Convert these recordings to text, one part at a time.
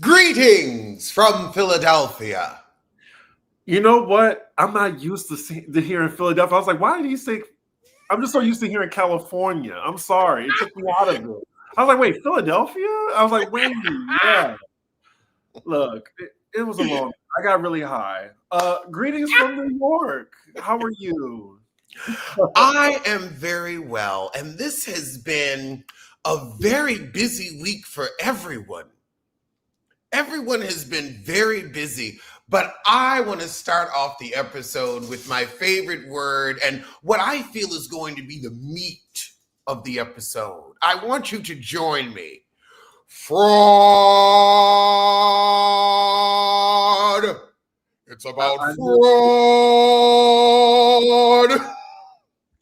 Greetings from Philadelphia. You know what? I'm not used to hearing Philadelphia. I was like, why did he say? I'm just so used to hearing California. I'm sorry. It took me out of it. I was like, wait, Philadelphia? I was like, wait, yeah. Look, it was a long. I got really high. Greetings from New York. How are you? I am very well, and this has been a very busy week for everyone. Everyone has been very busy, but I want to start off the episode with my favorite word and what I feel is going to be the meat of the episode. I want you to join me. Fraud. It's about fraud.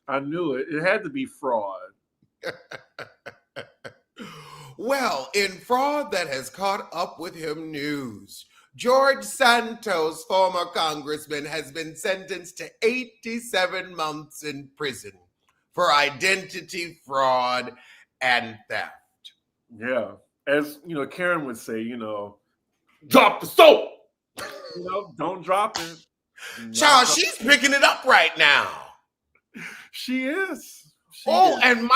I knew it. It had to be fraud. Well, in fraud that has caught up with him news, George Santos, former congressman, has been sentenced to 87 months in prison for identity fraud and theft. Yeah. As Karen would say, drop the soap. Don't drop it. Child, she's picking it up right now. She is. And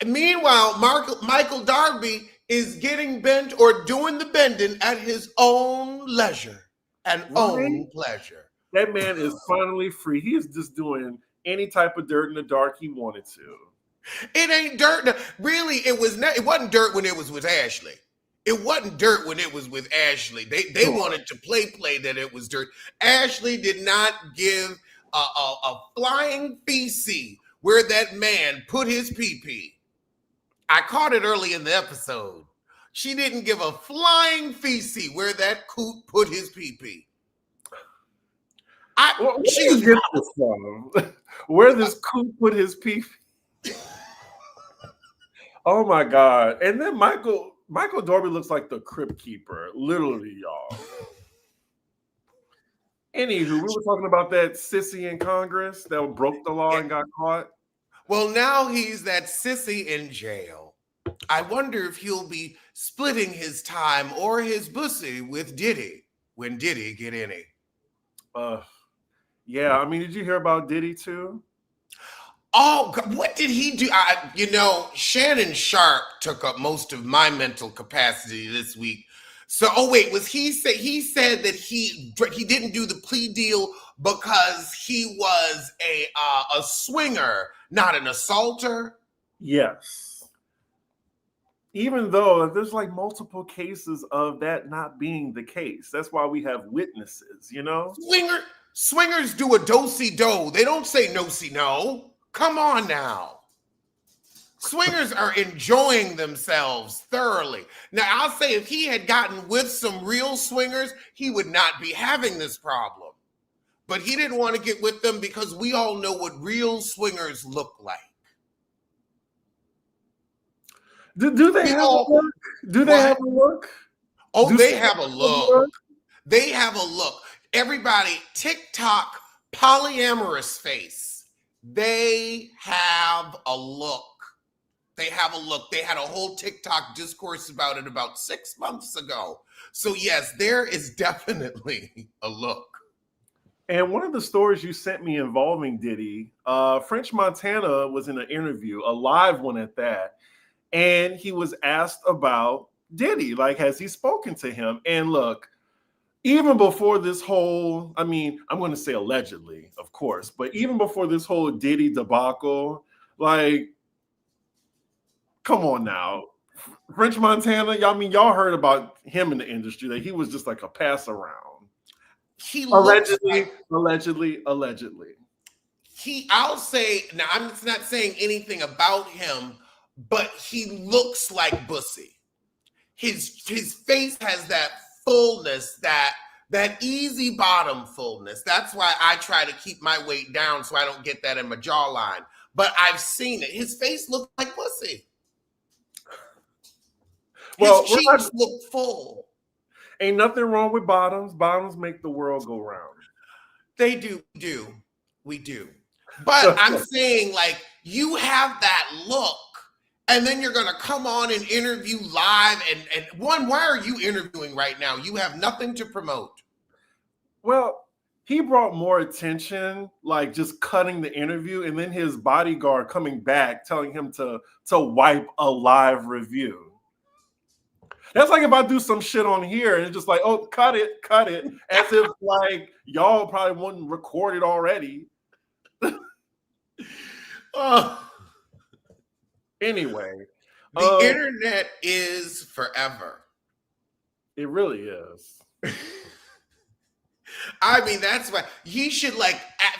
meanwhile, Michael Darby is getting bent or doing the bending at his own leisure and own pleasure. That man is finally free. He is just doing any type of dirt in the dark he wanted to. It ain't dirt. Really, it wasn't dirt when it was with Ashley. It wasn't dirt when it was with Ashley. They wanted to play that it was dirt. Ashley did not give a flying feces where that man put his pee-pee. I caught it early in the episode. She didn't give a flying feces where that coot put his pee-pee. Where this coot put his pee-pee? Oh my God. And then Michael Darby looks like the crypt keeper, literally, y'all. Anywho, we were talking about that sissy in Congress that broke the law and got caught. Well, now he's that sissy in jail. I wonder if he'll be splitting his time or his pussy with Diddy when Diddy get any. Yeah, I mean, did you hear about Diddy too? Oh, what did he do? Shannon Sharpe took up most of my mental capacity this week. So, he said that he didn't do the plea deal because he was a swinger, not an assaulter? Yes. Even though there's like multiple cases of that not being the case. That's why we have witnesses, Swingers do a do-si-do. They don't say no-si-no. Come on now. Swingers are enjoying themselves thoroughly. Now, I'll say if he had gotten with some real swingers, he would not be having this problem. But he didn't want to get with them because we all know what real swingers look like. Do they have a look? Do they have a look? Oh, they have a look. They have a look. Everybody, TikTok, polyamorous face. They have a look. They have a look. They had a whole TikTok discourse about it about 6 months ago. So yes, there is definitely a look. And one of the stories you sent me involving Diddy, French Montana was in an interview, a live one at that, and he was asked about Diddy, like, has he spoken to him? And look, even before this whole, I'm going to say allegedly, of course, but even before this whole Diddy debacle, like, come on now. French Montana, y'all heard about him in the industry, that he was just like a pass around. He allegedly. I'll say, now I'm not saying anything about him, but he looks like Bussy. His face has that fullness, that easy bottom fullness. That's why I try to keep my weight down so I don't get that in my jawline. But I've seen it. His face looks like Bussy. His cheeks look full. Ain't nothing wrong with bottoms. Bottoms make the world go round. They do. We do. But I'm saying, like, you have that look, And then you're gonna come on and interview live. And one, why are you interviewing right now? You have nothing to promote. Well, he brought more attention, like just cutting the interview, and then his bodyguard coming back telling him to wipe a live review. That's like if I do some shit on here and it's just like, oh, cut it, as if like y'all probably wouldn't record it already. Anyway, the internet is forever. It really is. I mean, that's why he should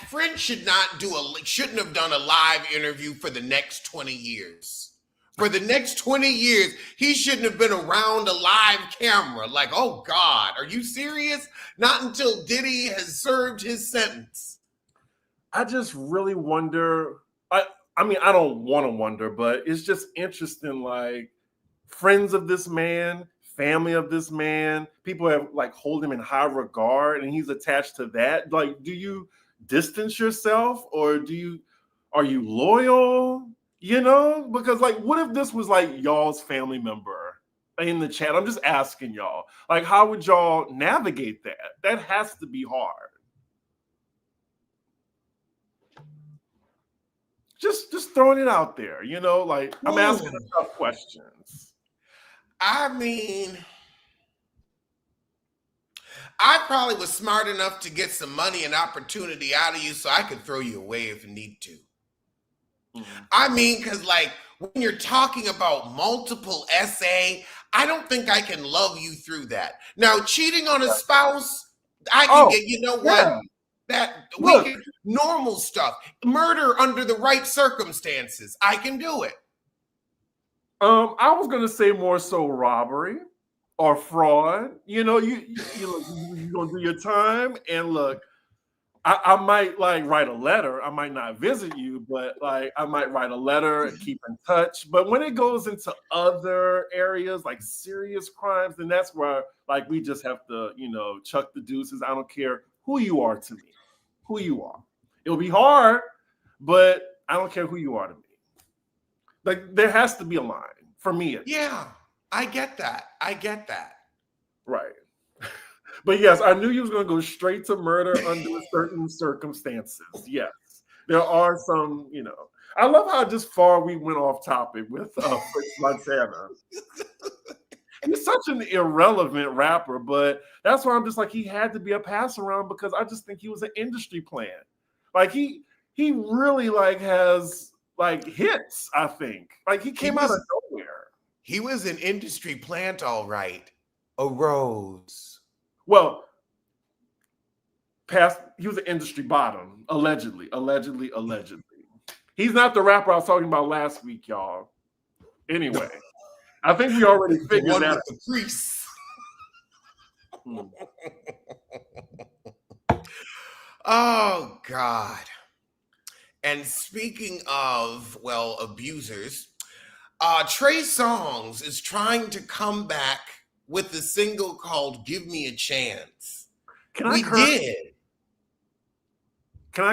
French shouldn't have done a live interview for the next 20 years. For the next 20 years, he shouldn't have been around a live camera. Like, oh God, are you serious? Not until Diddy has served his sentence. I just really wonder. I mean, I don't want to wonder, but it's just interesting. Like, friends of this man, family of this man, people have like hold him in high regard, and he's attached to that. Like, do you distance yourself, or are you loyal? You know, because like, what if this was like y'all's family member in the chat? I'm just asking y'all, like, how would y'all navigate that? That has to be hard. Just throwing it out there, you know, like I'm asking tough questions. I mean, I probably was smart enough to get some money and opportunity out of you so I could throw you away if you need to. Mm-hmm. I mean, because like when you're talking about multiple SA, I don't think I can love you through that. Now, cheating on a spouse, I can get, you know what? Yeah. We can, normal stuff, murder under the right circumstances, I can do it. I was gonna say more so robbery or fraud. You know, you're gonna do your time, and look, I might like write a letter. I might not visit you, but like I might write a letter and keep in touch. But when it goes into other areas like serious crimes, then that's where like we just have to, you know, chuck the deuces. I don't care who you are to me. Who you are. It'll be hard, but I don't care who you are to me. Like there has to be a line for me. Yeah, I get that. Right. But yes, I knew you was going to go straight to murder under certain circumstances. Yes. There are some, you know. I love how just far we went off topic with French Montana. He's such an irrelevant rapper, but that's why I'm just like, he had to be a pass around because I just think he was an industry plant. Like he really like has like hits, I think. Like he came out of nowhere. He was an industry plant, all right. A rose. Well, he was an industry bottom, allegedly. He's not the rapper I was talking about last week, y'all. Anyway. I think we already figured that out. The crease. Oh, God. And speaking of, well, abusers, Trey Songz is trying to come back with a single called Give Me a Chance. Can I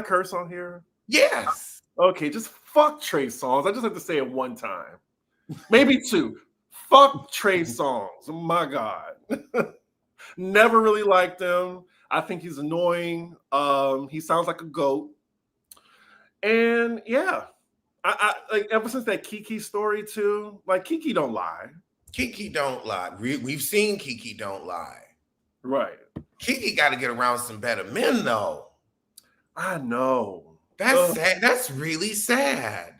curse on here? Yes. Okay, just fuck Trey Songz. I just have to say it one time. Maybe two. Fuck Trey Songz. Oh my God. Never really liked him. I think he's annoying. He sounds like a goat. And yeah, I like ever since that Kiki story too, like Kiki don't lie. Kiki don't lie. We've seen Kiki don't lie. Right. Kiki got to get around some better men though. I know. That's sad. That's really sad.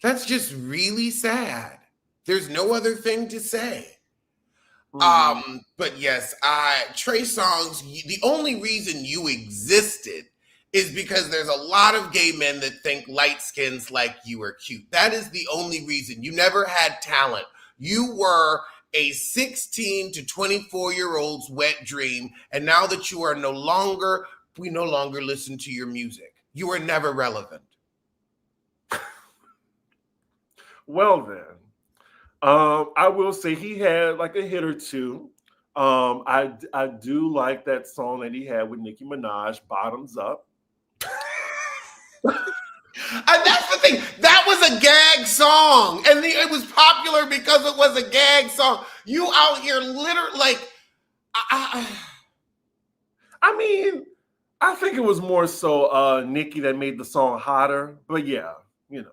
That's just really sad. There's no other thing to say. Mm-hmm. But yes, Trey Songz, the only reason you existed is because there's a lot of gay men that think light skins like you are cute. That is the only reason. You never had talent. You were a 16 to 24-year-old's wet dream. And now that you are we no longer listen to your music. You were never relevant. Well then. I will say he had like a hit or two. I do like that song that he had with Nicki Minaj, Bottoms Up. And that's the thing. That was a gag song, and it was popular because it was a gag song. You out here literally like. I mean, I think it was more so Nicki that made the song hotter, but yeah, you know.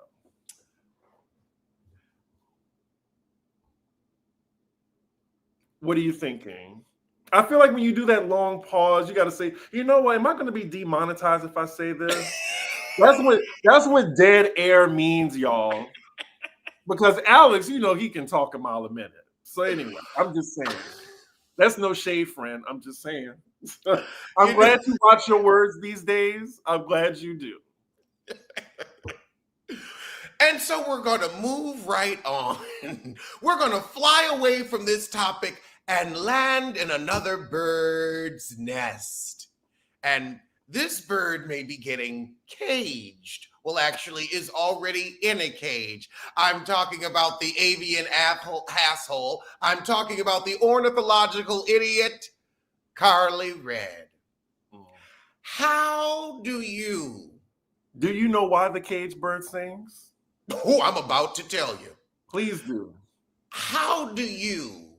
What are you thinking? I feel like when you do that long pause, you got to say, you know what? Am I going to be demonetized if I say this? That's what dead air means, y'all. Because Alex, you know, he can talk a mile a minute. So anyway, I'm just saying. That's no shade, friend. I'm just saying. I'm glad you watch your words these days. I'm glad you do. And so we're going to move right on. We're going to fly away from this topic and land in another bird's nest. And this bird may be getting caged. Well, actually, is already in a cage. I'm talking about the avian asshole. I'm talking about the ornithological idiot, Karlie Redd. How do you know why the cage bird sings? Oh, I'm about to tell you. Please do. How do you,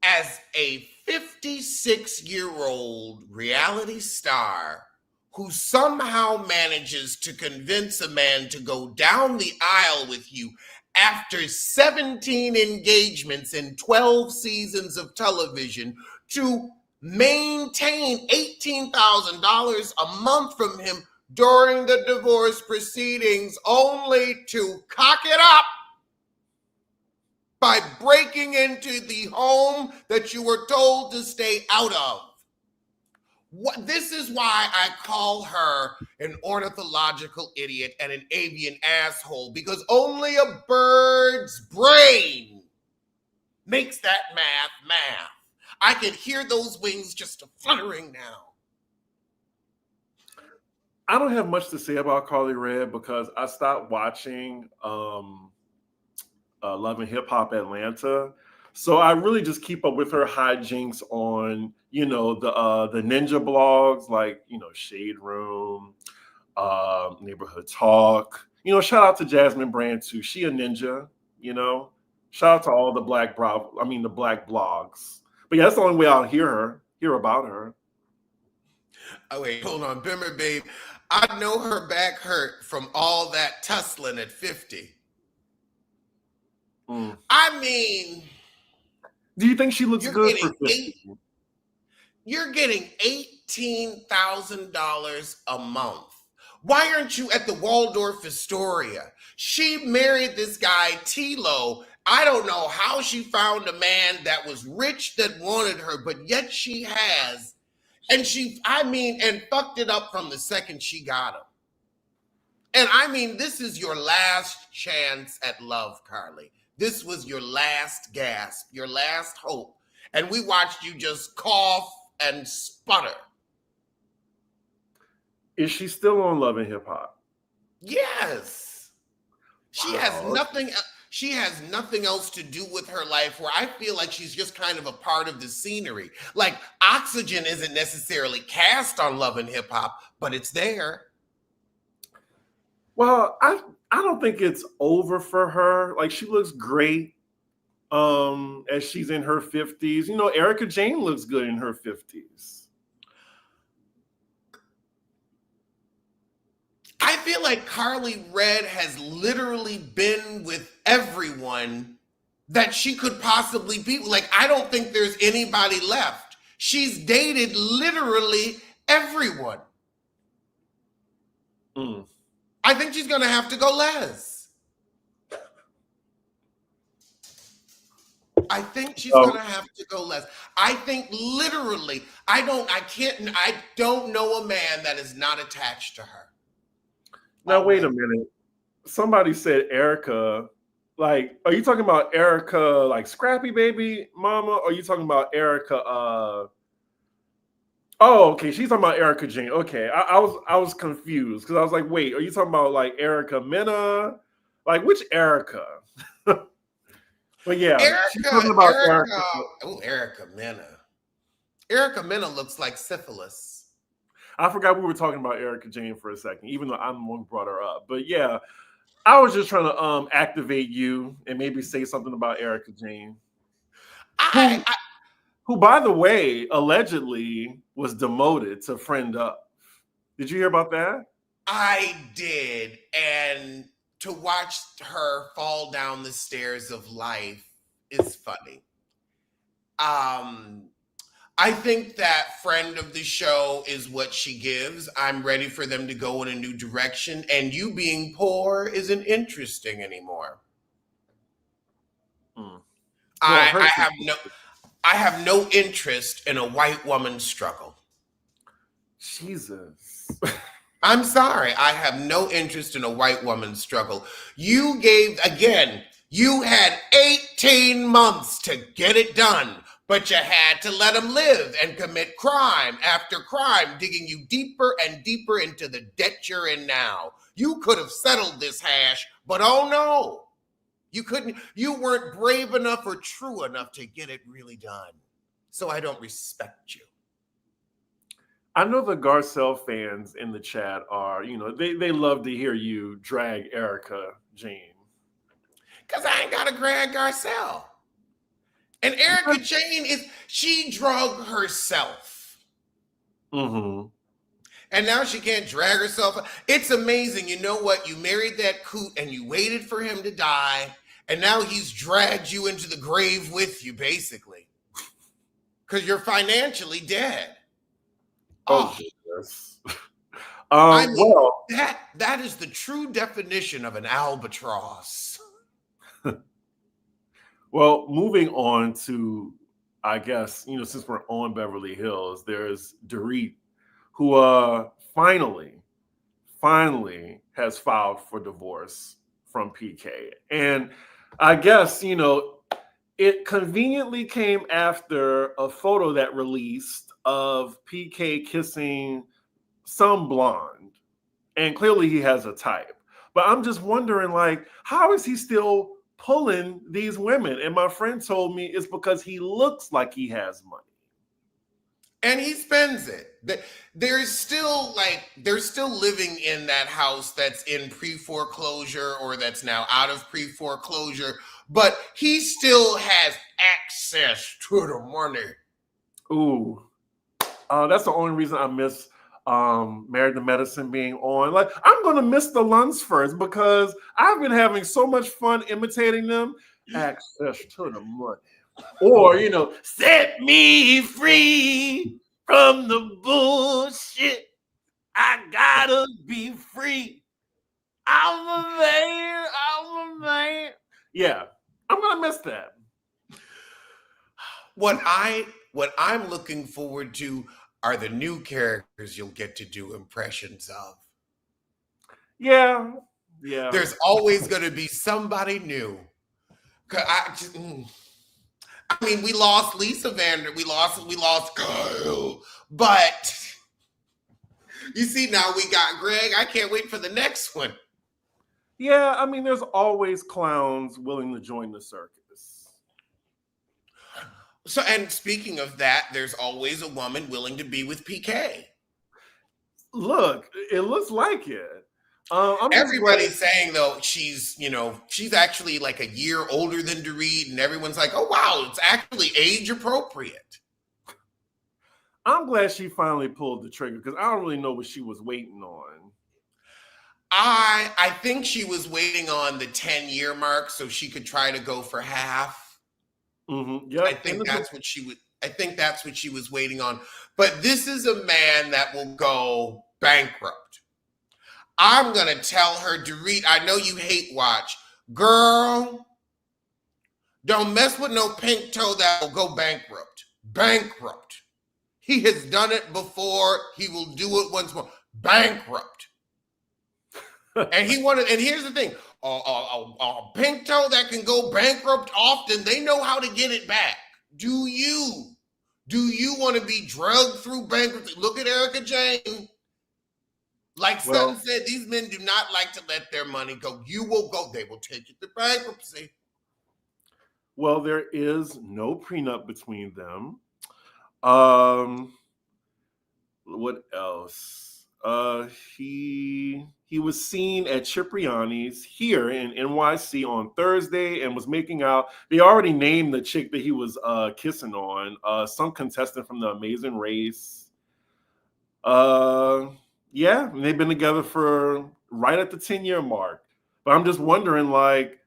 as a 56-year-old reality star who somehow manages to convince a man to go down the aisle with you after 17 engagements in 12 seasons of television, to maintain $18,000 a month from him during the divorce proceedings, only to cock it up by breaking into the home that you were told to stay out of? This is why I call her an ornithological idiot and an avian asshole, because only a bird's brain makes that math. I can hear those wings just fluttering now. I don't have much to say about Karlie Redd because I stopped watching Love and Hip Hop Atlanta. So I really just keep up with her hijinks on, you know, the ninja blogs like, you know, Shade Room, Neighborhood Talk. You know, shout out to Jasmine Brand too. She a ninja, you know. Shout out to all the black blogs. But yeah, that's the only way I'll hear about her. Oh wait, hold on, Bimmer babe. I know her back hurt from all that tussling at 50. I mean, do you think she looks good for 50? You're getting $18,000 a month. Why aren't you at the Waldorf Astoria? She married this guy, Tilo. I don't know how she found a man that was rich that wanted her, but yet she has. And and fucked it up from the second she got him. And I mean, this is your last chance at love, Karlie. This was your last gasp, your last hope. And we watched you just cough and sputter. Is she still on Love and Hip Hop? Yes. She has nothing. She has nothing else to do with her life, where I feel like she's just kind of a part of the scenery. Like Oxygen isn't necessarily cast on Love and Hip Hop, but it's there. Well, I don't think it's over for her. Like, she looks great as she's in her 50s. You know, Erica Jane looks good in her 50s. I feel like Karlie Redd has literally been with everyone that she could possibly be. Like, I don't think there's anybody left. She's dated literally everyone. I think she's going to have to go Les. I think she's going to have to go Les. I think literally, I don't know a man that is not attached to her. Now, wait a minute. Somebody said Erica. Like, are you talking about Erica, like Scrappy Baby Mama? Or are you talking about Erica? Oh, okay. She's talking about Erica Jane. Okay, I was confused because I was like, wait, are you talking about like Erica Mena? Like, which Erica? But yeah, she's talking about Erica. Oh, Erica Mena. Erica Mena looks like syphilis. I forgot we were talking about Erica Jane for a second, even though I'm the one who brought her up. But yeah, I was just trying to activate you and maybe say something about Erica Jane, I, who I who by the way allegedly was demoted to friend up. Did you hear about that? I did, and to watch her fall down the stairs of life is funny. Um, I think that friend of the show is what she gives. I'm ready for them to go in a new direction, and you being poor isn't interesting anymore. Mm. Well, I, her I have no I have no interest in a white woman's struggle. Jesus. I'm sorry, I have no interest in a white woman's struggle. You gave, again, you had 18 months to get it done, but you had to let them live and commit crime after crime, digging you deeper and deeper into the debt you're in now. You could have settled this hash, but oh no, you couldn't. You weren't brave enough or true enough to get it really done. So I don't respect you. I know the Garcelle fans in the chat are, they love to hear you drag Erica Jane. Because I ain't got a Greg Garcelle. And Erica Jane she drug herself. Mm-hmm. And now she can't drag herself. It's amazing. You know what? You married that coot and you waited for him to die. And now he's dragged you into the grave with you, basically. Because you're financially dead. Oh, Oh, goodness. I mean, Well, that is the true definition of an albatross. well, moving on to, I guess, since we're on Beverly Hills, there's Dorit, who finally has filed for divorce from PK. And I guess, it conveniently came after a photo that released of PK kissing some blonde. And clearly he has a type. But I'm just wondering, like, how is he still pulling these women? And my friend told me it's because he looks like he has money. And he spends it. They're still living in that house that's in pre-foreclosure or that's now out of pre-foreclosure, but he still has access to the money. Ooh, that's the only reason I miss Married to Medicine being on. Like, I'm gonna miss the Lunsfords because I've been having so much fun imitating them. Access to the money. Or, set me free from the bullshit. I gotta be free. I'm a man. I'm a man. Yeah, I'm gonna miss that. What I'm looking forward to are the new characters you'll get to do impressions of. Yeah, yeah. There's always going to be somebody new. I mean, we lost Lisa Vander, we lost Kyle, but you see now we got Greg. I can't wait for the next one. Yeah, I mean, there's always clowns willing to join the circus. So, and speaking of that, there's always a woman willing to be with PK. Look, it looks like it. I'm just Everybody's saying though she's actually like a year older than Dorit, and everyone's like, oh wow, it's actually age appropriate. I'm glad she finally pulled the trigger because I don't really know what she was waiting on. I think she was waiting on the 10-year mark so she could try to go for half. Mm-hmm. Yep. I think that's what she was waiting on. But this is a man that will go bankrupt. I'm gonna tell her, Dorit, I know you hate watch. Girl, don't mess with no pink toe that will go bankrupt. Bankrupt. He has done it before. He will do it once more. Bankrupt. And here's the thing: a pink toe that can go bankrupt often, they know how to get it back. Do you? Do you want to be drugged through bankruptcy? Look at Erica Jane. Like Sutton said, these men do not like to let their money go. You will go. They will take you to bankruptcy. Well, there is no prenup between them. What else? He was seen at Cipriani's here in NYC on Thursday and was making out. They already named the chick that he was kissing on, some contestant from The Amazing Race. Yeah, they've been together for right at the 10-year mark. But I'm just wondering, like,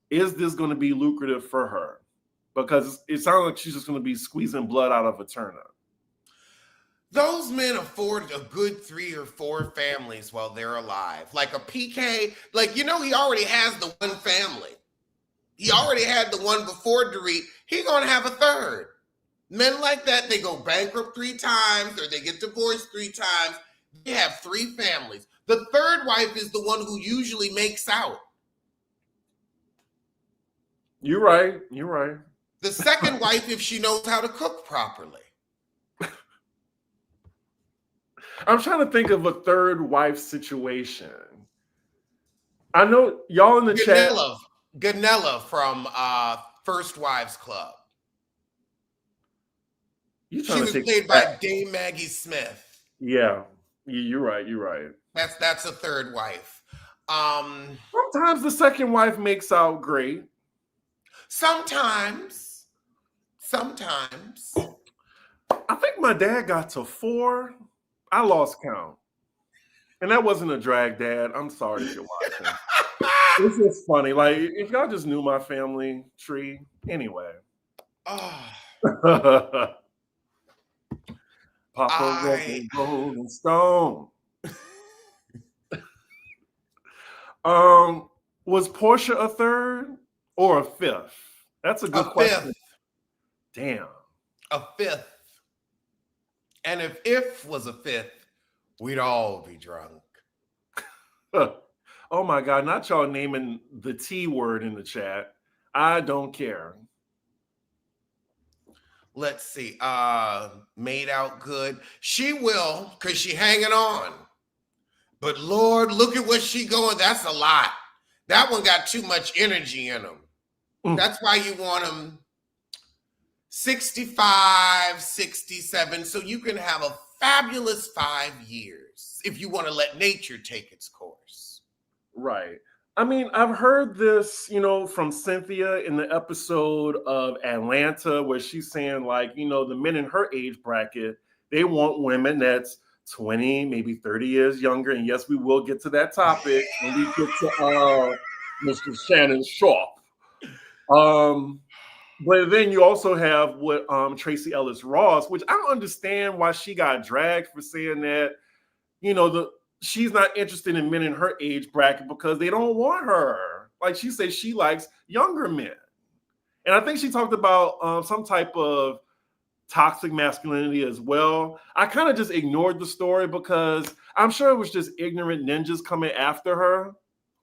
is this going to be lucrative for her? Because it sounds like she's just going to be squeezing blood out of a turnip. Those men afford a good 3 or 4 families while they're alive. Like a PK, like, he already has the one family. He already had the one before Dorit. He gonna have a third. Men like that, they go bankrupt 3 times or they get divorced 3 times. They have 3 families. The third wife is the one who usually makes out. You're right. The second wife, if she knows how to cook properly. I'm trying to think of a third wife situation. I know y'all in the chat. Ganella from First Wives Club. She was played by Dame Maggie Smith. Yeah, you're right. That's a third wife. Sometimes the second wife makes out great. Sometimes. I think my dad got to 4. I lost count. And that wasn't a drag, Dad. I'm sorry if you're watching. It's just funny. Like, if y'all just knew my family tree. Anyway. Papa was a Rolling Stone. Was Portia a third or a 5th? That's a good question. 5th. Damn. A 5th. And if was a 5th, we'd all be drunk. Oh my God, not y'all naming the T word in the chat. I don't care. Let's see. Made out good. She will, because she hanging on. But Lord, look at what she going. That's a lot. That one got too much energy in them. That's why you want them 65, 67, so you can have a fabulous 5 years if you want to let nature take its course. Right. I mean, I've heard this, from Cynthia in the episode of Atlanta where she's saying, like, the men in her age bracket, they want women that's 20, maybe 30 years younger. And yes, we will get to that topic when we get to Mr. Shannon Sharpe. But then you also have what Tracy Ellis Ross, which I don't understand why she got dragged for saying that, she's not interested in men in her age bracket because they don't want her. Like, she says she likes younger men. And I think she talked about some type of toxic masculinity as well. I kind of just ignored the story because I'm sure it was just ignorant ninjas coming after her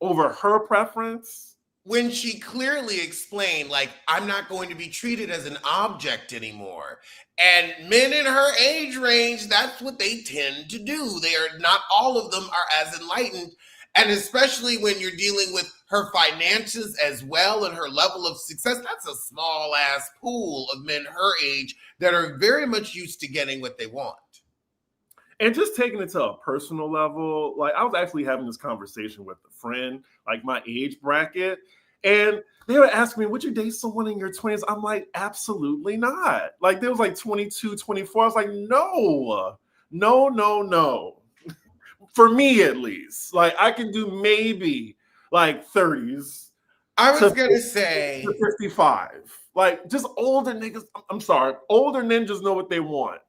over her preference. When she clearly explained, like, I'm not going to be treated as an object anymore. And men in her age range, that's what they tend to do. They are not all of them are as enlightened. And especially when you're dealing with her finances as well and her level of success, that's a small ass pool of men her age that are very much used to getting what they want. And just taking it to a personal level, like, I was actually having this conversation with a friend, like my age bracket, and they were asking me, would you date someone in your 20s? I'm like, absolutely not. Like, there was like 22, 24. I was like, no. For me, at least. Like, I can do maybe like 30s. I was going to say 55. Like, just older niggas. I'm sorry. Older ninjas know what they want.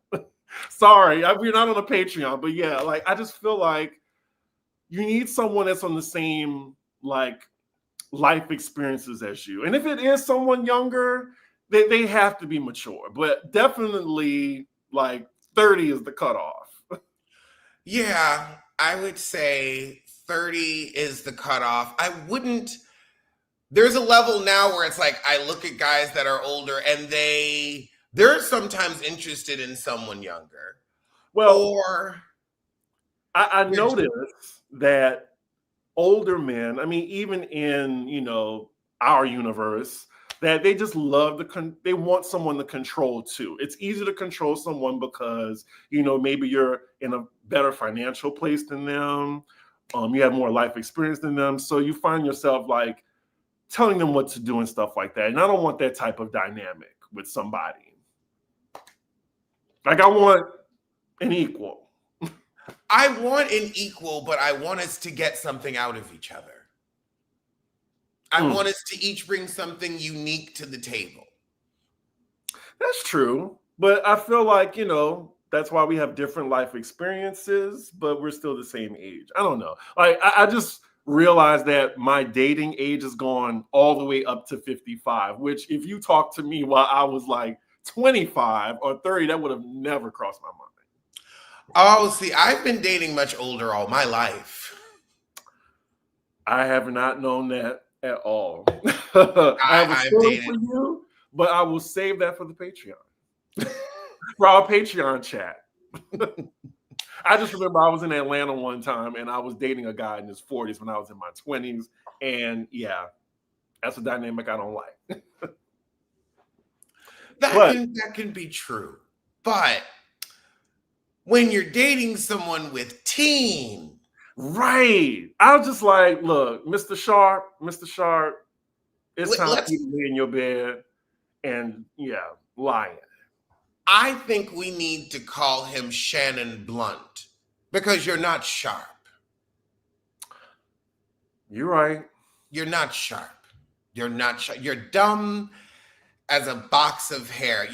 Sorry, we're not on a Patreon, but yeah, like, I just feel like you need someone that's on the same, like, life experiences as you. And if it is someone younger, they have to be mature. But definitely, like, 30 is the cutoff. Yeah, I would say 30 is the cutoff. There's a level now where it's like, I look at guys that are older and they're sometimes interested in someone younger. Well, or I noticed that older men, I mean, even in, our universe, that they just love they want someone to control too. It's easy to control someone because, maybe you're in a better financial place than them. You have more life experience than them. So you find yourself like telling them what to do and stuff like that. And I don't want that type of dynamic with somebody. Like I want an equal. I want an equal, but I want us to get something out of each other. I want us to each bring something unique to the table. That's true. But I feel like, that's why we have different life experiences, but we're still the same age. I don't know. Like, I just realized that my dating age has gone all the way up to 55, which if you talked to me while I was like 25 or 30, that would have never crossed my mind. Oh, see, I've been dating much older all my life. I have not known that at all. I have a story for you, but I will save that for the Patreon. For our Patreon chat. I just remember I was in Atlanta one time and I was dating a guy in his 40s when I was in my 20s. And yeah, that's a dynamic I don't like. That can be true. But when you're dating someone with teen. Right. I was just like, look, Mr. Sharpe, it's time for you to lay in your bed and lying. I think we need to call him Shannon Blunt because you're not sharp. You're right. You're not sharp. You're not sharp. You're dumb as a box of hair.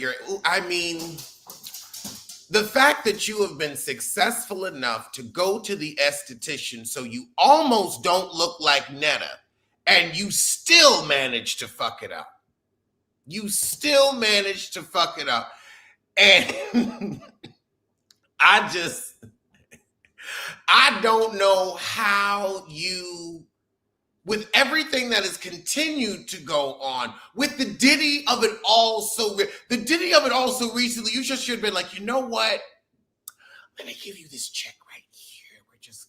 The fact that you have been successful enough to go to the esthetician so you almost don't look like Netta and you still manage to fuck it up. And I don't know how you, with everything that has continued to go on, with the ditty of it all so recently, you just should have been like, you know what? Let me give you this check right here. We're just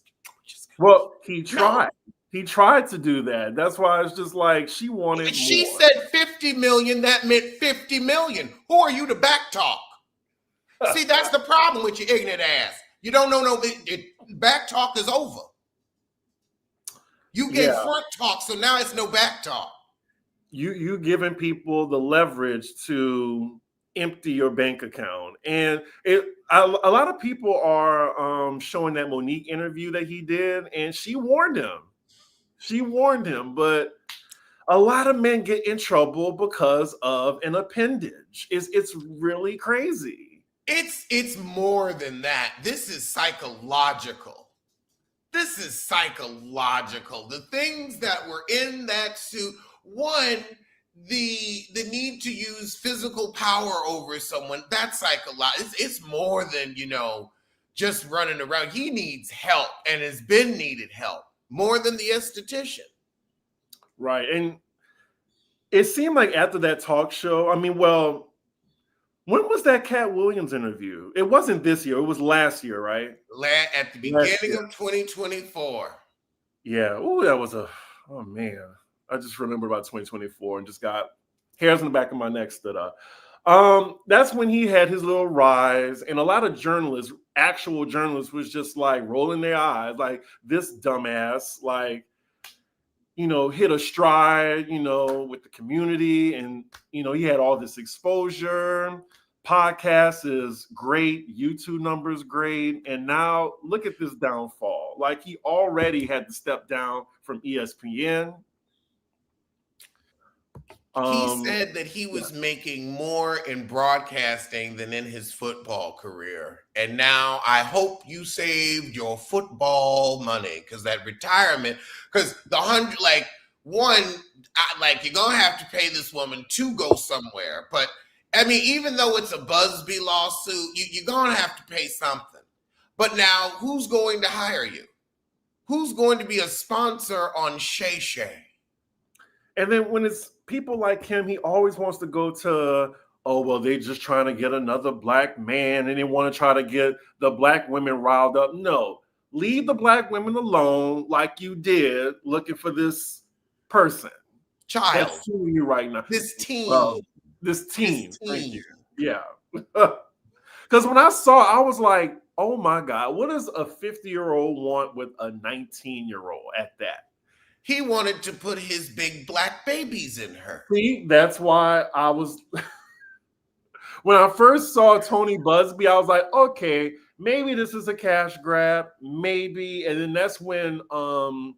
Well, he tried. He tried to do that. That's why it's just like she wanted she more. said 50 million, that meant 50 million. Who are you to back talk? See, that's the problem with your ignorant ass. You don't know back talk is over. You gave front talk, so now it's no back talk. You giving people the leverage to empty your bank account. And a lot of people are showing that Monique interview that he did, and she warned him. But a lot of men get in trouble because of an appendage. It's really crazy. It's more than that. This is psychological. The things that were in that suit. One, the need to use physical power over someone, that's psychological. It's more than, just running around. He needs help and has been needed help more than the esthetician. Right. And it seemed like after that talk show, when was that Cat Williams interview? It wasn't this year. It was last year, right? At the beginning of 2024. Yeah. Oh, man. I just remember about 2024 and just got hairs in the back of my neck stood up. That's when he had his little rise. And a lot of actual journalists was just like rolling their eyes. Like, this dumbass, hit a stride, with the community. And, he had all this exposure. Podcast is great. YouTube numbers great. And now look at this downfall. Like, he already had to step down from ESPN. He said that he was making more in broadcasting than in his football career. And now I hope you saved your football money because that retirement, because you're going to have to pay this woman to go somewhere. But even though it's a Busby lawsuit, you're going to have to pay something. But now who's going to hire you? Who's going to be a sponsor on Shay Shay? And then when it's people like him, he always wants to go to, they just trying to get another black man and they want to try to get the black women riled up. No, leave the black women alone like you did looking for this person. child, That's suing you right now. this Well, teen, this teen. this Thank you. teen. Yeah. Because when I saw, I was like, oh my God, what does a 50-year-old want with a 19-year-old at that? He wanted to put his big black babies in her. See, that's why I was. When I first saw Tony Busby, I was like, okay, maybe this is a cash grab, maybe. And then that's when, because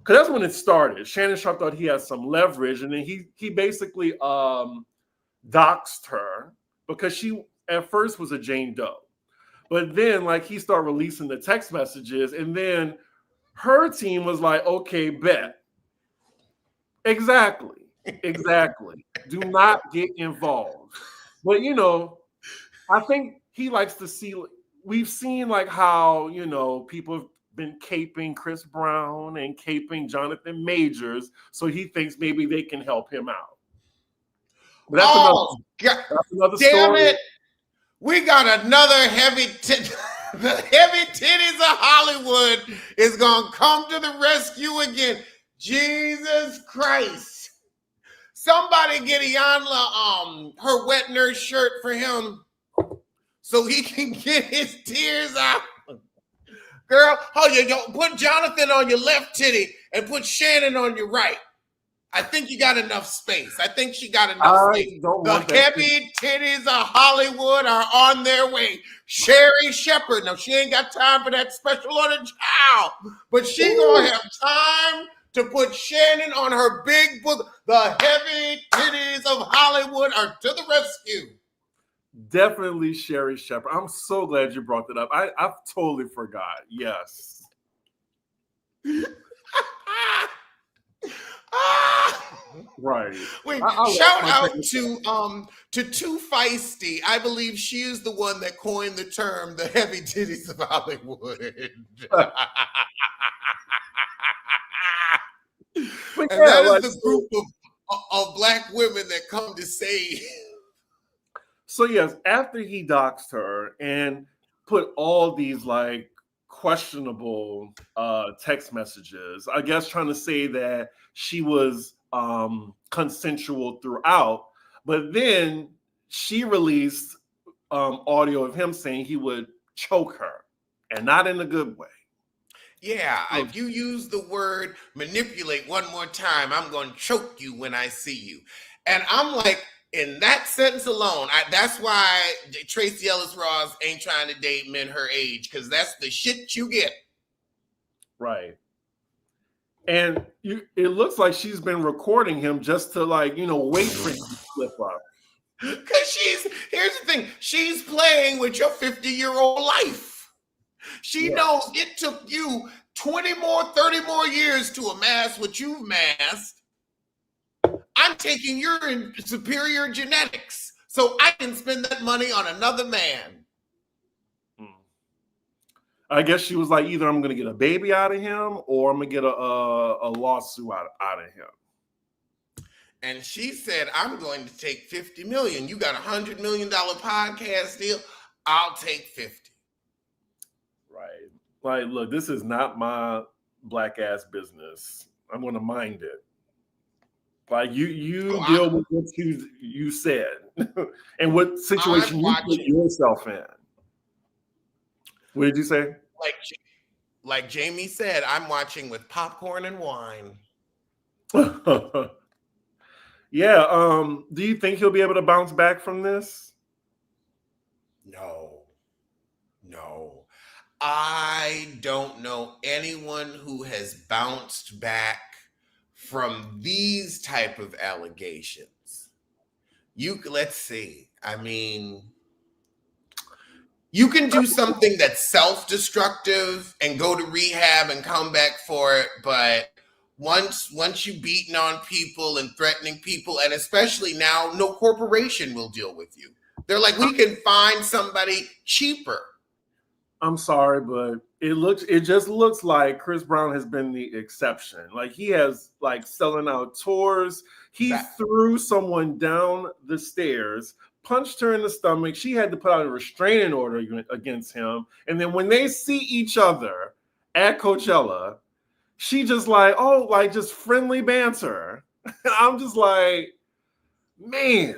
that's when it started. Shannon Sharpe thought he had some leverage, and then he basically doxed her because she at first was a Jane Doe. But then, like, he started releasing the text messages, and then her team was like, okay, bet. Exactly. Do not get involved. But, I think he likes to see, we've seen like how, people have been caping Chris Brown and caping Jonathan Majors. So he thinks maybe they can help him out. But that's another Damn story. it. We got another heavy the heavy titties of Hollywood is gonna come to the rescue again. Jesus Christ. Somebody get Iyanla her wet nurse shirt for him so he can get his tears out. Girl, put Jonathan on your left titty and put Shannon on your right. I think you got enough space. I think she got enough space. The heavy titties of Hollywood are on their way. Sherry Shepherd. Now, she ain't got time for that special order child, but she gonna have time to put Shannon on her big book. The heavy titties of Hollywood are to the rescue. Definitely Sherry Shepherd. I'm so glad you brought that up. I totally forgot. Yes. Right. Wait, shout out to Too Feisty. I believe she is the one that coined the term the heavy titties of Hollywood. And that is the group of black women that come to save. So yes, after he doxed her and put all these like questionable text messages, I guess trying to say that she was consensual throughout, but then she released audio of him saying he would choke her, and not in a good way. Yeah, if you use the word manipulate one more time, I'm going to choke you when I see you. And I'm like, in that sentence alone, that's why Tracy Ellis Ross ain't trying to date men her age, because that's the shit you get. Right. And it looks like she's been recording him just to wait for him to slip up. Because here's the thing, she's playing with your 50-year-old life. She knows it took you 20 more, 30 more years to amass what you've amassed. I'm taking your superior genetics so I can spend that money on another man. I guess she was like, either I'm going to get a baby out of him or I'm going to get a lawsuit out of him. And she said, I'm going to take $50 million. You got $100 million podcast deal. I'll take 50. Right. Like, look, this is not my black ass business. I'm going to mind it. Like you deal with what you said and what situation you put yourself in. What did you say? Like Jamie said, I'm watching with popcorn and wine. Yeah. Do you think he'll be able to bounce back from this? No. I don't know anyone who has bounced back from these type of allegations. Let's see. I mean, you can do something that's self-destructive and go to rehab and come back for it, but once you've beaten on people and threatening people, and especially now, no corporation will deal with you. They're like, we can find somebody cheaper. I'm sorry, but it just looks like Chris Brown has been the exception. Like he has selling out tours. He threw someone down the stairs, punched her in the stomach. She had to put out a restraining order against him. And then when they see each other at Coachella, she just just friendly banter. And I'm just like, man,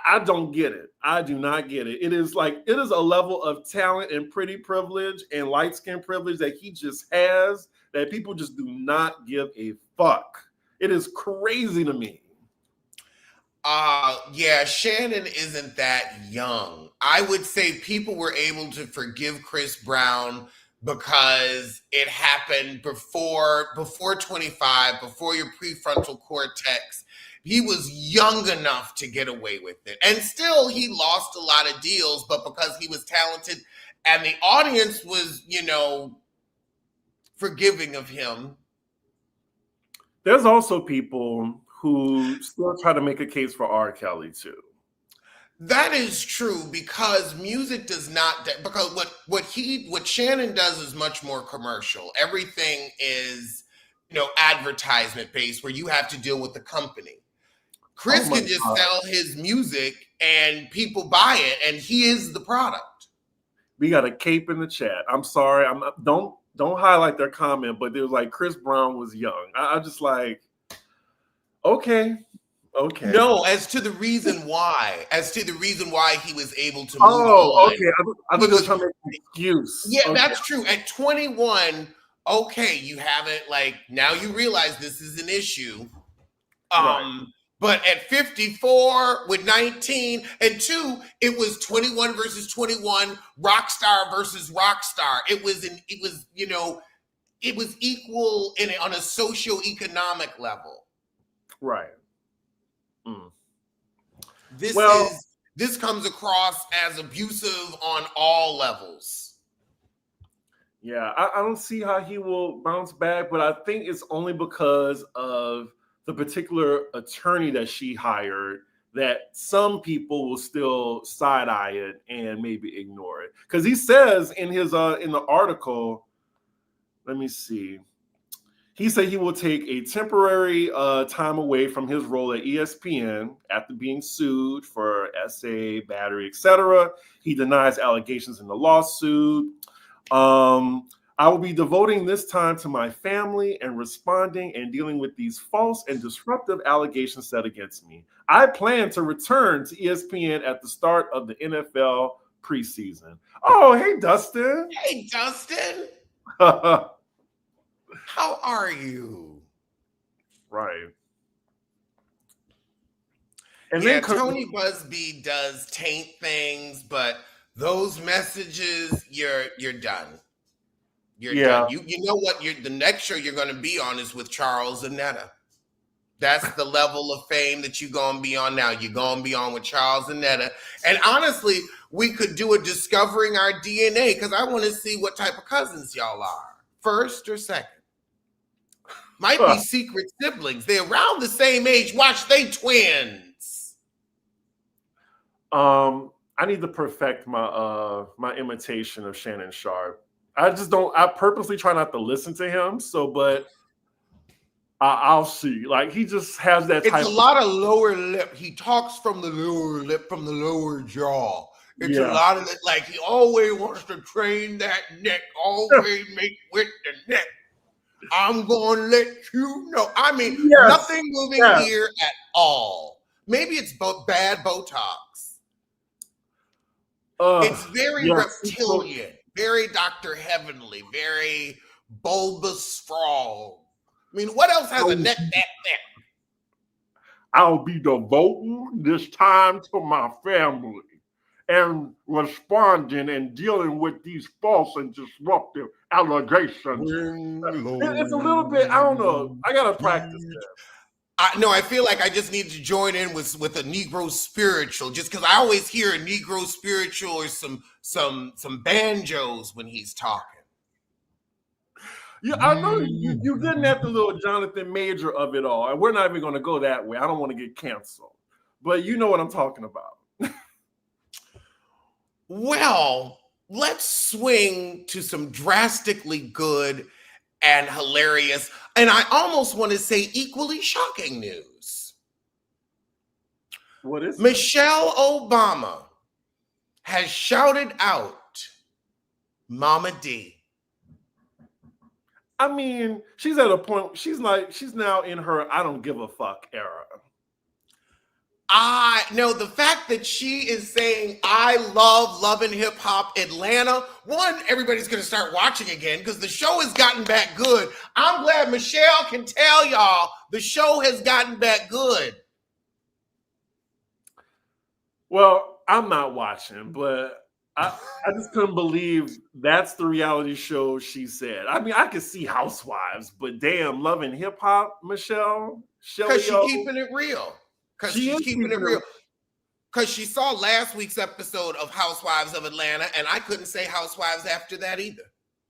I don't get it. I do not get it. It is a level of talent and pretty privilege and light skin privilege that he just has that people just do not give a fuck. It is crazy to me. Yeah, Shannon isn't that young. I would say people were able to forgive Chris Brown because it happened before 25, before your prefrontal cortex. He was young enough to get away with it. And still he lost a lot of deals, but because he was talented and the audience was, forgiving of him. There's also people who still try to make a case for R. Kelly too. That is true because music does not because what Shannon does is much more commercial. Everything is advertisement based where you have to deal with the company. Chris can just sell his music and people buy it and he is the product. We got a cape in the chat. I'm sorry. Don't highlight their comment, but it was like Chris Brown was young. I just like, okay. No, as to the reason why he was able to move on. Oh, okay. I was just trying to make an excuse. Yeah, okay. That's true. At 21, okay, you haven't now you realize this is an issue. Right. But at 54 with 19 and 2, it was 21 versus 21, rock star versus rock star. It was equal on a socioeconomic level. Right. This comes across as abusive on all levels. Yeah, I don't see how he will bounce back, but I think it's only because of the particular attorney that she hired that some people will still side-eye it and maybe ignore it. Because he says in his in the article, let me see. He said he will take a temporary time away from his role at ESPN after being sued for SA, battery, etc. He denies allegations in the lawsuit. I will be devoting this time to my family and responding and dealing with these false and disruptive allegations set against me. I plan to return to ESPN at the start of the NFL preseason. Oh, hey, Dustin. Hey, Dustin. How are you? Right. And then Tony Busby does taint things, but those messages, you're done. You're done. You know what? The next show you're going to be on is with Charles and Netta. That's the level of fame that you're going to be on now. You're going to be on with Charles and Netta. And honestly, we could do a Discovering Our DNA because I want to see what type of cousins y'all are. First or second. Might be secret siblings. They're around the same age. Watch, they twins. I need to perfect my my imitation of Shannon Sharpe. I purposely try not to listen to him. But I'll see. Like he just has that. It's a lot of lower lip. He talks from the lower lip, from the lower jaw. It's a lot of it. Like he always wants to train that neck. Always make with the neck. I'm going to let you know. I mean, nothing moving here at all. Maybe it's bad Botox. It's very reptilian, very Dr. Heavenly, very bulbous frog. I mean, what else has a neck that thick? I'll be devoting this time to my family and responding and dealing with these false and disruptive allegations. It's a little bit, I don't know. I got to practice that. I feel like I just need to join in with a Negro spiritual, just because I always hear a Negro spiritual or some banjos when he's talking. Yeah, I know you're getting at the little Jonathan Major of it all, and we're not even going to go that way. I don't want to get canceled, but you know what I'm talking about. Well, let's swing to some drastically good and hilarious, and I almost want to say equally shocking news. What is it? Michelle Obama has shouted out Mama D. I mean, she's at a point. She's now in her I don't give a fuck era. I no, the fact that she is saying I love and hip hop Atlanta. One, everybody's gonna start watching again because the show has gotten back good. I'm glad Michelle can tell y'all the show has gotten back good. Well, I'm not watching, but I just couldn't believe that's the reality show she said. I mean, I could see Housewives, but damn, Love and Hip Hop, Michelle, Because Shelly, she's keeping it real. Because she she's is keeping it real. Because she saw last week's episode of Housewives of Atlanta, and I couldn't say Housewives after that either.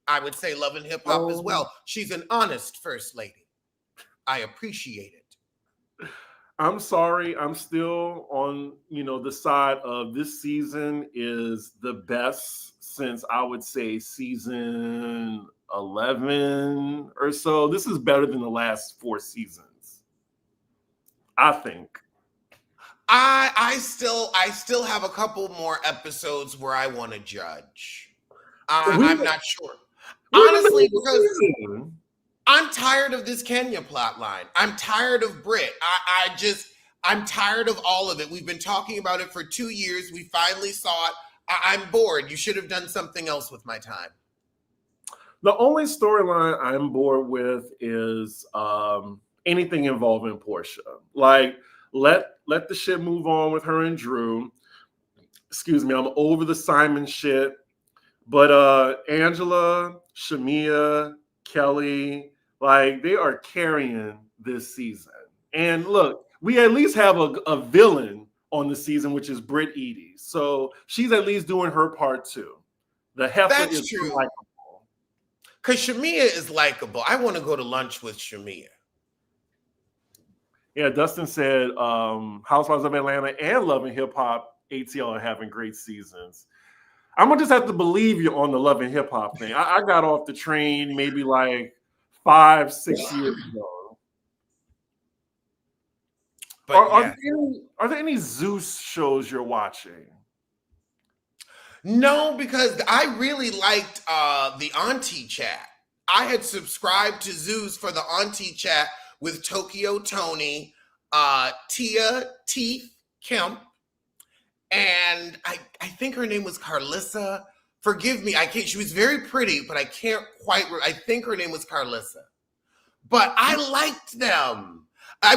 I would say Love and Hip Hop as well. She's an honest first lady. I appreciate it. I'm sorry. I'm still on, the side of this season is the best since I would say season 11 or so. This is better than the last 4 seasons, I think. I still have a couple more episodes where I want to judge. I'm not sure. Honestly, because I'm tired of this Kenya plot line. I'm tired of Brit. I'm tired of all of it. We've been talking about it for 2 years. We finally saw it. I'm bored. You should have done something else with my time. The only storyline I'm bored with is anything involving Portia. Like, let the shit move on with her and Drew. Excuse me, I'm over the Simon shit. But Angela, Shamia, Kelly, like, they are carrying this season. And look, we at least have a villain on the season, which is Britt Edie. So she's at least doing her part too. The heifer is true. Likable. Because Shamia is likable. I want to go to lunch with Shamia. Yeah, Dustin said Housewives of Atlanta and Love and Hip Hop ATL are having great seasons. I'm going to just have to believe you on the Love and Hip Hop thing. I got off the train maybe like 5-6 years ago. But are there any Zeus shows you're watching? No, because I really liked the Auntie Chat. I had subscribed to Zeus for the Auntie Chat with Tokyo Tony, Tia Teeth Kemp, and I think her name was Carlissa. Forgive me, I can't. She was very pretty, but I can't quite. I think her name was Carlissa. But I liked them. I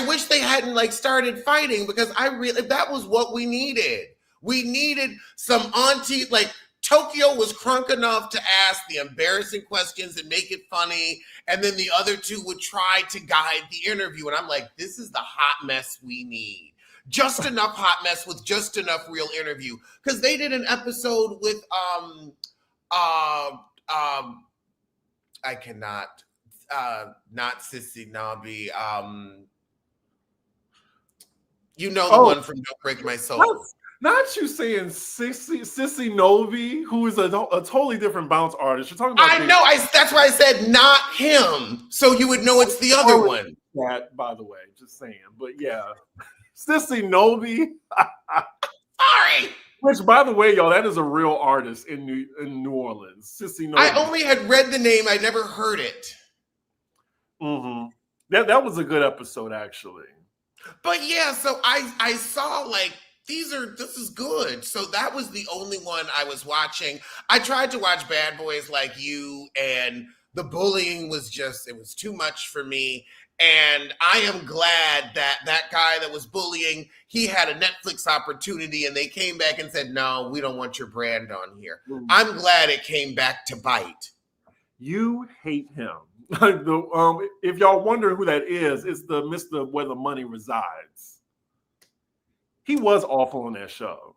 wish they hadn't started fighting because that was what we needed. We needed some auntie, Tokyo was crunk enough to ask the embarrassing questions and make it funny. And then the other two would try to guide the interview. And I'm like, this is the hot mess we need. Just enough hot mess with just enough real interview. Because they did an episode with, I cannot, not Sissy Nobby. You know the one from Don't Break My Soul. Not you saying Sissy Novi, who is a totally different bounce artist. You're talking about. I know. That's why I said not him, so you would know it's the other one. That, by the way, just saying. But yeah, Sissy Novi. Sorry. Which, by the way, y'all, that is a real artist in New Orleans. Sissy Novi. I only had read the name. I never heard it. Mm-hmm. That was a good episode, actually. But yeah, so I saw this is good. So that was the only one I was watching. I tried to watch Bad Boys Like You, and the bullying was it was too much for me. And I am glad that guy that was bullying, he had a Netflix opportunity and they came back and said, no, we don't want your brand on here. Mm-hmm. I'm glad it came back to bite. You hate him. If y'all wonder who that is, it's the Mr. Where the Money Resides. He was awful on that show.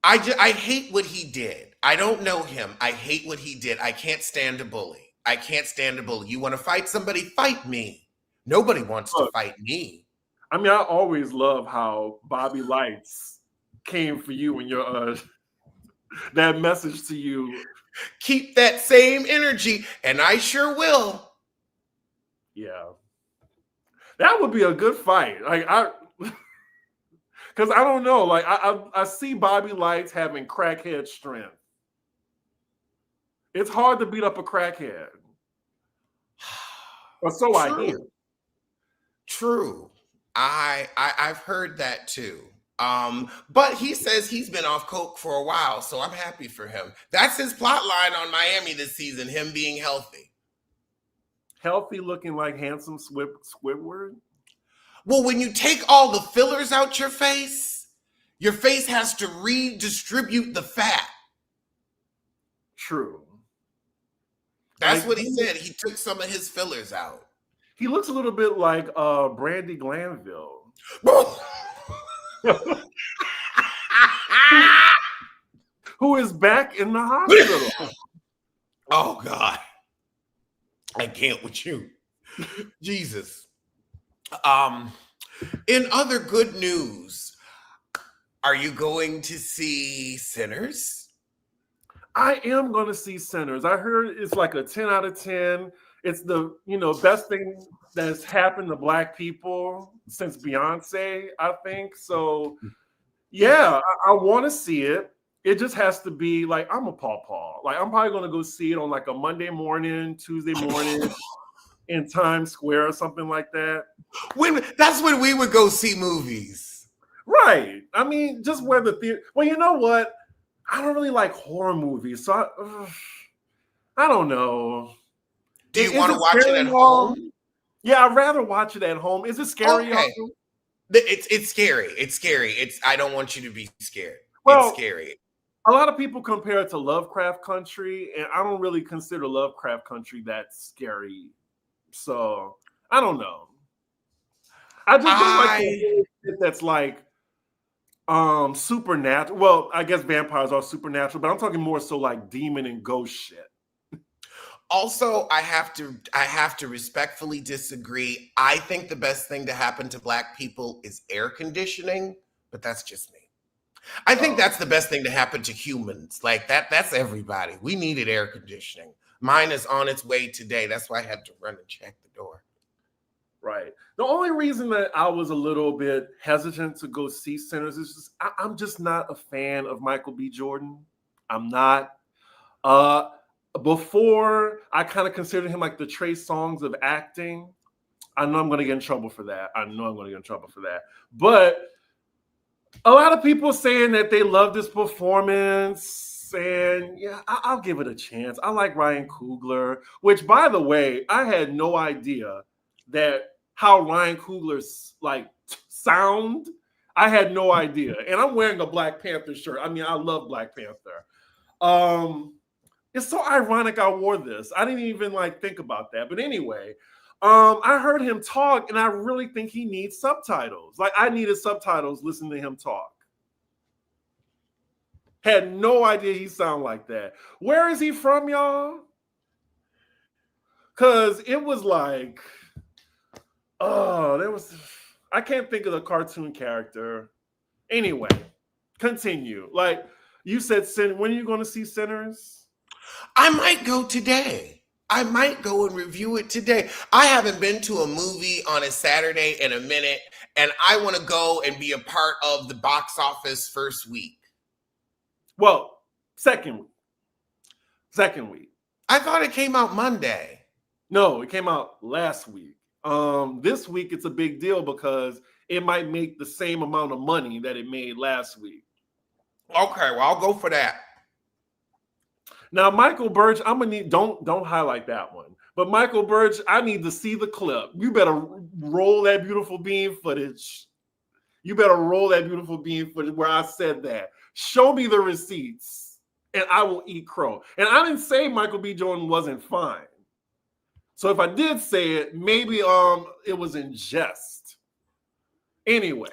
I hate what he did. I don't know him. I hate what he did. I can't stand a bully. I can't stand a bully. You want to fight somebody? Fight me. Nobody wants to fight me. I mean, I always love how Bobby Lights came for you and your that message to you. Keep that same energy, and I sure will. Yeah. That would be a good fight. Because I don't know, I see Bobby Lights having crackhead strength. It's hard to beat up a crackhead. or so I hear. True. True. I've heard that too. But he says he's been off coke for a while, so I'm happy for him. That's his plot line on Miami this season, him being healthy. Healthy, looking like handsome Squidward. Well, when you take all the fillers out your face has to redistribute the fat. True. That's Like, what he said. He took some of his fillers out. he looks a little bit like Brandy Glanville. Who is back in the hospital. Oh, God. I can't with you. Jesus. In other good news, are you going to see Sinners? I am going to see Sinners. I heard it's like a 10 out of 10. It's the best thing that's happened to Black people since Beyonce, I think. So, yeah, I want to see it. It just has to be like, I'm a pawpaw. Like, I'm probably going to go see it on like a Monday morning, Tuesday morning in Times Square or something like that. That's when we would go see movies. Right. I mean, just where the theater. Well, you know what? I don't really like horror movies, so I don't know. Do you want to watch it at home? Yeah, I'd rather watch it at home. Is it scary? Okay. It's scary. It's scary. I don't want you to be scared. Well, it's scary. A lot of people compare it to Lovecraft Country, and I don't really consider Lovecraft Country that scary. So I don't know. I just don't like the that's like supernatural. Well, I guess vampires are supernatural, but I'm talking more so like demon and ghost shit. Also, I have to respectfully disagree. I think the best thing to happen to Black people is air conditioning, but that's just me. I think that's the best thing to happen to humans. Like that's everybody. We needed air conditioning. Mine is on its way today. That's why I had to run and check the door. Right. The only reason that I was a little bit hesitant to go see Sinners is just I'm just not a fan of Michael B. Jordan. I'm not. Before, I kind of considered him like the Trey Songz of acting. I know I'm going to get in trouble for that. But a lot of people saying that they love this performance, and yeah, I'll give it a chance. I like Ryan Coogler, which, by the way, I had no idea that how Ryan Coogler's like sound. I had no idea, and I'm wearing a Black Panther shirt. I mean, I love Black Panther. It's so ironic I wore this. I didn't even like think about that. But anyway, I heard him talk, and I really think he needs subtitles. Like, I needed subtitles listening to him talk. Had no idea he sound like that. Where is he from, y'all? Because it was like, I can't think of the cartoon character. Anyway, continue. Like, you said, when are you going to see Sinners? I might go today. I might go and review it today. I haven't been to a movie on a Saturday in a minute, and I want to go and be a part of the box office first week. Well, second week. I thought it came out Monday. No, it came out last week. This week it's a big deal because it might make the same amount of money that it made last week. Okay, well, I'll go for that. Now, Michael Birch, I'm gonna need don't highlight that one. But Michael Birch, I need to see the clip. You better roll that beautiful bean footage. Where I said that. Show me the receipts, and I will eat crow. And I didn't say Michael B. Jordan wasn't fine. So if I did say it, maybe it was in jest. Anyway.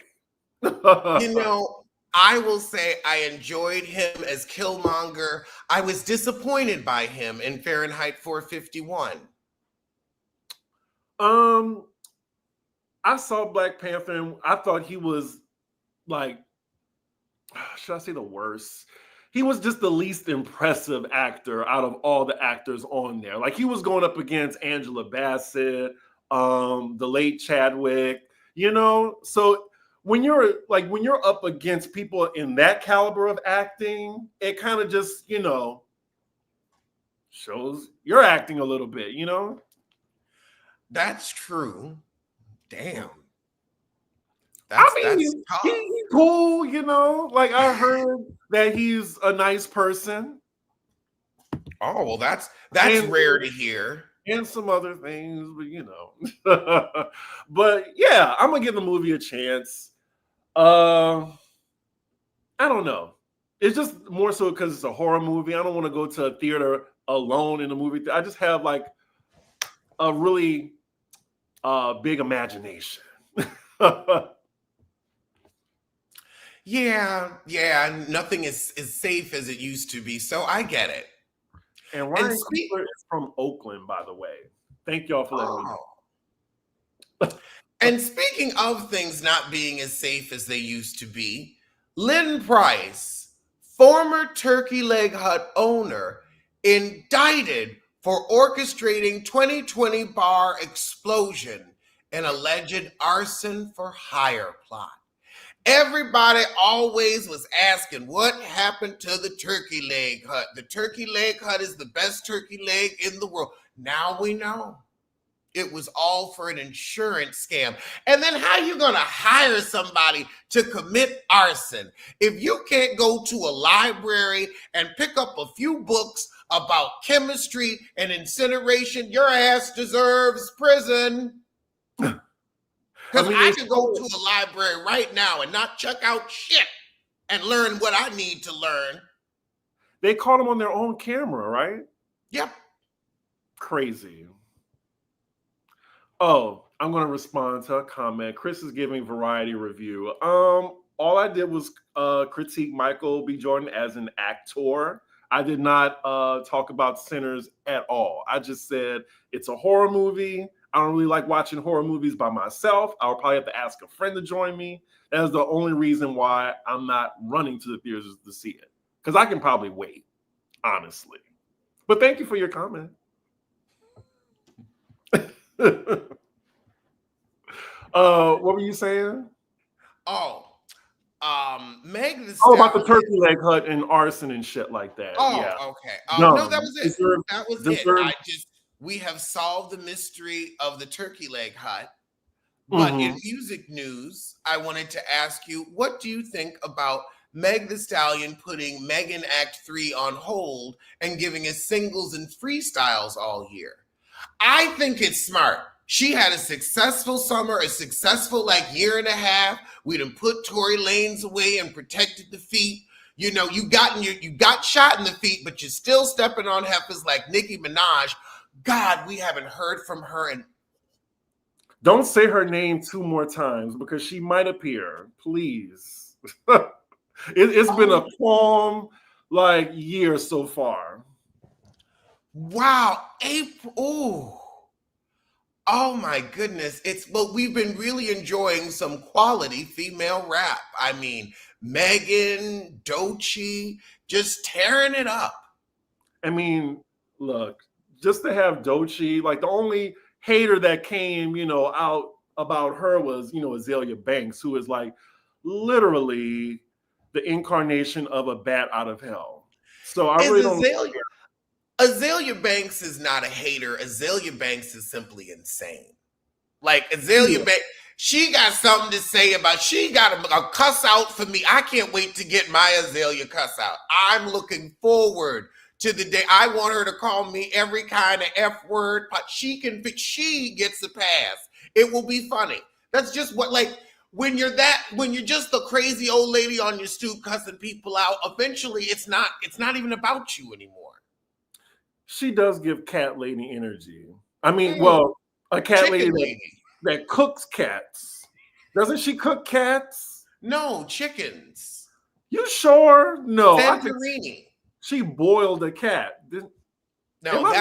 I will say I enjoyed him as Killmonger. I was disappointed by him in Fahrenheit 451. I saw Black Panther and I thought he was like, should I say the worst? He was just the least impressive actor out of all the actors on there. Like, he was going up against Angela Bassett, the late Chadwick, so when you're up against people in that caliber of acting, it kind of just, shows you're acting a little bit, That's true. Damn. I That's mean, tough. he's cool, you know. Like I heard that he's a nice person, Oh, well, that's and rare to hear. and some other things, but you know. But yeah, I'm gonna give the movie a chance. Uh, I don't know. It's just more so because it's a horror movie. I don't want to go to a theater alone in a movie. I just have like a really big imagination. Yeah. Nothing is as safe as it used to be. So I get it. And And Ryan speak. Coogler is from Oakland, by the way. Thank y'all for letting me know. Oh. And speaking of things not being as safe as they used to be, Lynn Price, former Turkey Leg Hut owner, indicted for orchestrating 2020 bar explosion and alleged arson for hire plot. Everybody always was asking what happened to the Turkey Leg Hut. The Turkey Leg Hut is the best turkey leg in the world. Now we know. It was all for an insurance scam. And then how you going to hire somebody to commit arson if you can't go to a library and pick up a few books about chemistry and incineration? Your ass deserves prison. Because I could go to a library right now and not check out shit and learn what I need to learn. They caught him on their own camera, right? Yep. Crazy. Oh, I'm going to respond to a comment. Chris is giving Variety review. All I did was critique Michael B. Jordan as an actor. I did not talk about Sinners at all. I just said it's a horror movie. I don't really like watching horror movies by myself. I'll probably have to ask a friend to join me. That is the only reason why I'm not running to the theaters to see it. Because I can probably wait, honestly. But thank you for your comment. What were you saying? Meg the Oh, about the Turkey Leg Hut and arson and shit like that. Oh, yeah. Okay. No, that was it. That was it. We have solved the mystery of the Turkey Leg Hut. But in music news, I wanted to ask you, what do you think about Meg the Stallion putting Megan Act 3 on hold and giving us singles and freestyles all year? I think it's smart. She had a successful summer, a successful year and a half. We done put Tory Lanez away and protected the feet. You know, you got shot in the feet, but you're still stepping on heifers like Nicki Minaj. God, we haven't heard from her. And don't say her name 2 more times because she might appear. Please. It's been a calm year so far. Wow, April. Oh my goodness. We've been really enjoying some quality female rap. I mean, Megan, Dochi, just tearing it up. I mean, look, just to have Dochi, the only hater that came, out about her was, Azalea Banks, who is literally the incarnation of a bat out of hell. So I really don't care. Azalea Banks is not a hater. Azalea Banks is simply insane. Azalea Banks, she got something to say about, she got a cuss out for me. I can't wait to get my Azalea cuss out. I'm looking forward to the day. I want her to call me every kind of F word, but she gets a pass. It will be funny. That's just what, when you're just the crazy old lady on your stoop cussing people out, eventually it's not even about you anymore. She does give cat lady energy. I mean, a cat lady that cooks cats. Doesn't she cook cats? No, chickens. You sure? No. Santorini. She boiled a cat. No,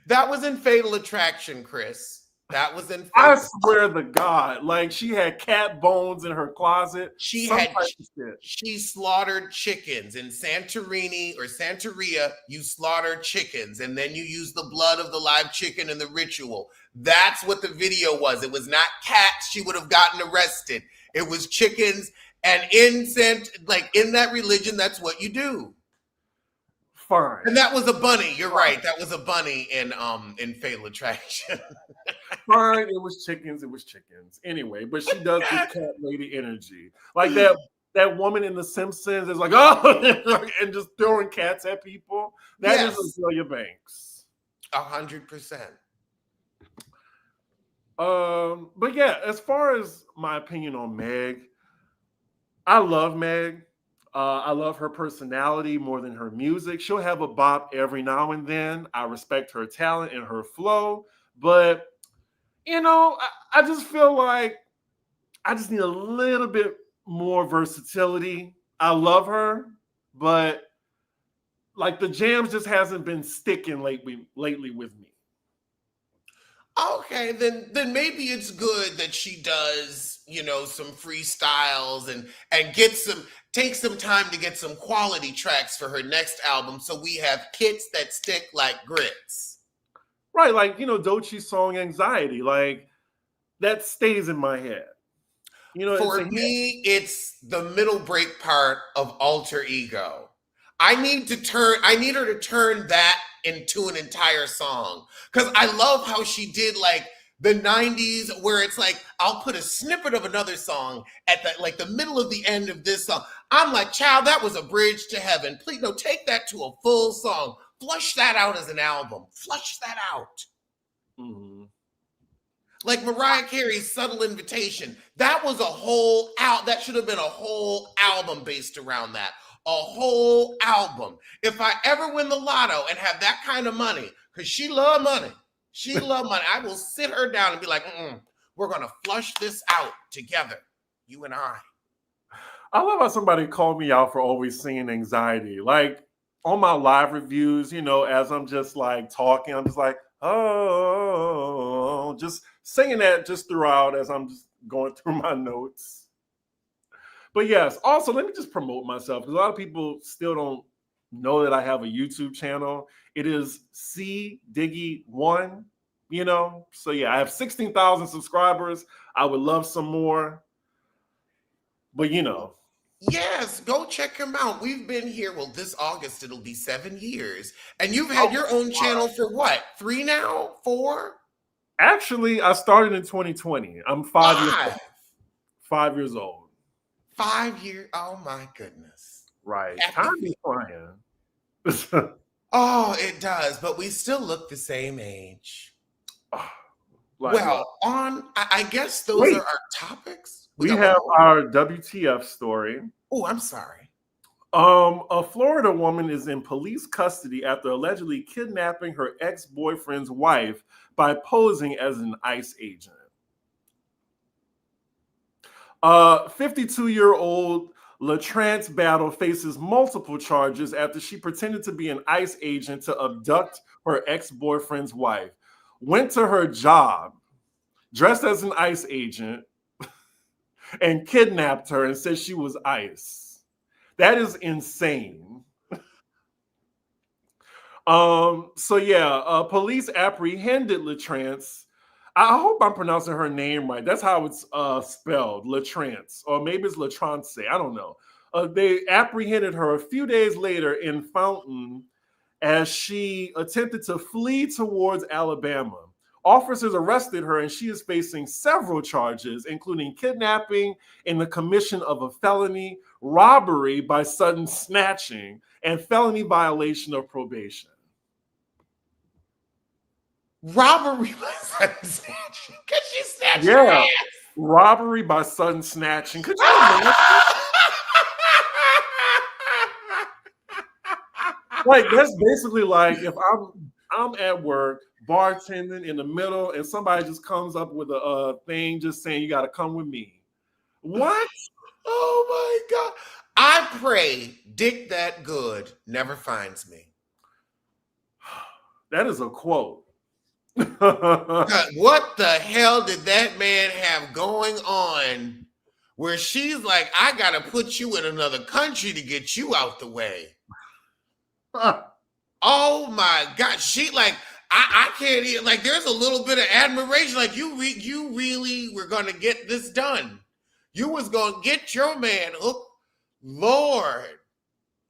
that was in Fatal Attraction, Chris. That was in I swear to God, she had cat bones in her closet. She slaughtered chickens in Santorini or Santeria. You slaughtered chickens, and then you use the blood of the live chicken in the ritual. That's what the video was. It was not cats. She would have gotten arrested. It was chickens, and in that religion, that's what you do. Fine. And that was a bunny. You're right. That was a bunny in Fatal Attraction. Fine, it was chickens. It was chickens. Anyway, but she does this cat lady energy, like that woman in The Simpsons is like, oh, and just throwing cats at people. That is Yes, Azealia Banks. 100%. But yeah, as far as my opinion on Meg, I love Meg. I love her personality more than her music. She'll have a bop every now and then. I respect her talent and her flow, but I just feel like I just need a little bit more versatility. I love her, but like the jams just hasn't been sticking lately with me. Okay, then maybe it's good that she does, some freestyles and take some time to get some quality tracks for her next album so we have hits that stick like grits. Right, like Dochi's song "Anxiety," like that stays in my head. It's a For hit. me, it's the middle break part of Alter Ego. I need her to turn that into an entire song. Cause I love how she did like the 90s where it's like I'll put a snippet of another song at the middle of the end of this song. I'm like, child, that was a bridge to heaven. Please no, take that to a full song. Flush that out as an album. Flush that out. Mm-hmm. Like Mariah Carey's Subtle Invitation. That was that should have been a whole album based around that. A whole album. If I ever win the lotto and have that kind of money, because she love money. She love money. I will sit her down and be like, we're going to flush this out together. You and I. I love how somebody called me out for always singing "Anxiety." Like on my live reviews, as I'm just like talking, I'm just like, oh, just singing that just throughout as I'm just going through my notes. But yes, also let me just promote myself because a lot of people still don't know that I have a YouTube channel. It is C Diggy One, So yeah, I have 16,000 subscribers. I would love some more. But Yes, go check him out. We've been here. Well, this August it'll be 7 years. And you've had your own channel for what? 3 now? 4? Actually, I started in 2020. I'm 5 years old. 5 years. Oh my goodness. Right. Time is flying. Oh, it does, but we still look the same age. I guess those are our topics. We have our WTF story. Oh, I'm sorry. A Florida woman is in police custody after allegedly kidnapping her ex-boyfriend's wife by posing as an ICE agent. 52-year-old LaTrance Battle faces multiple charges after she pretended to be an ICE agent to abduct her ex-boyfriend's wife, went to her job, dressed as an ICE agent, and kidnapped her and said she was ICE. That is insane. Police apprehended LaTrance. I hope I'm pronouncing her name right. That's how it's spelled, LaTrance, or maybe it's LaTrance. I don't know. They apprehended her a few days later in Fountain as she attempted to flee towards Alabama. Officers arrested her and she is facing several charges, including kidnapping and the commission of a felony, robbery by sudden snatching, and felony violation of probation. Robbery by sudden snatching. Because she snatched her ass. Robbery by sudden snatching. Could you imagine? Like, that's basically like if I'm at work, bartending in the middle, and somebody just comes up with a thing just saying you got to come with me. What? Oh my God. I pray Dick that good never finds me. That is a quote. What the hell did that man have going on where she's like, I got to put you in another country to get you out the way? Oh my God. She like, I can't even, like, there's a little bit of admiration. Like, you really were going to get this done. You was going to get your man hooked. Lord,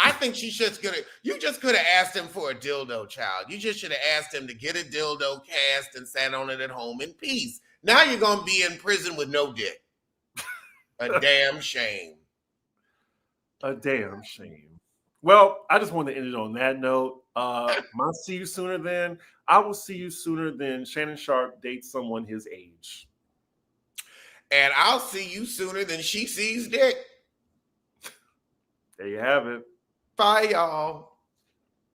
I think you just could have asked him for a dildo, child. You just should have asked him to get a dildo cast and sat on it at home in peace. Now you're gonna be in prison with no dick. A damn shame. A damn shame. Well, I just wanted to end it on that note. My see you sooner than I will see you sooner than Shannon Sharpe dates someone his age. And I'll see you sooner than she sees dick. There you have it. Bye, y'all.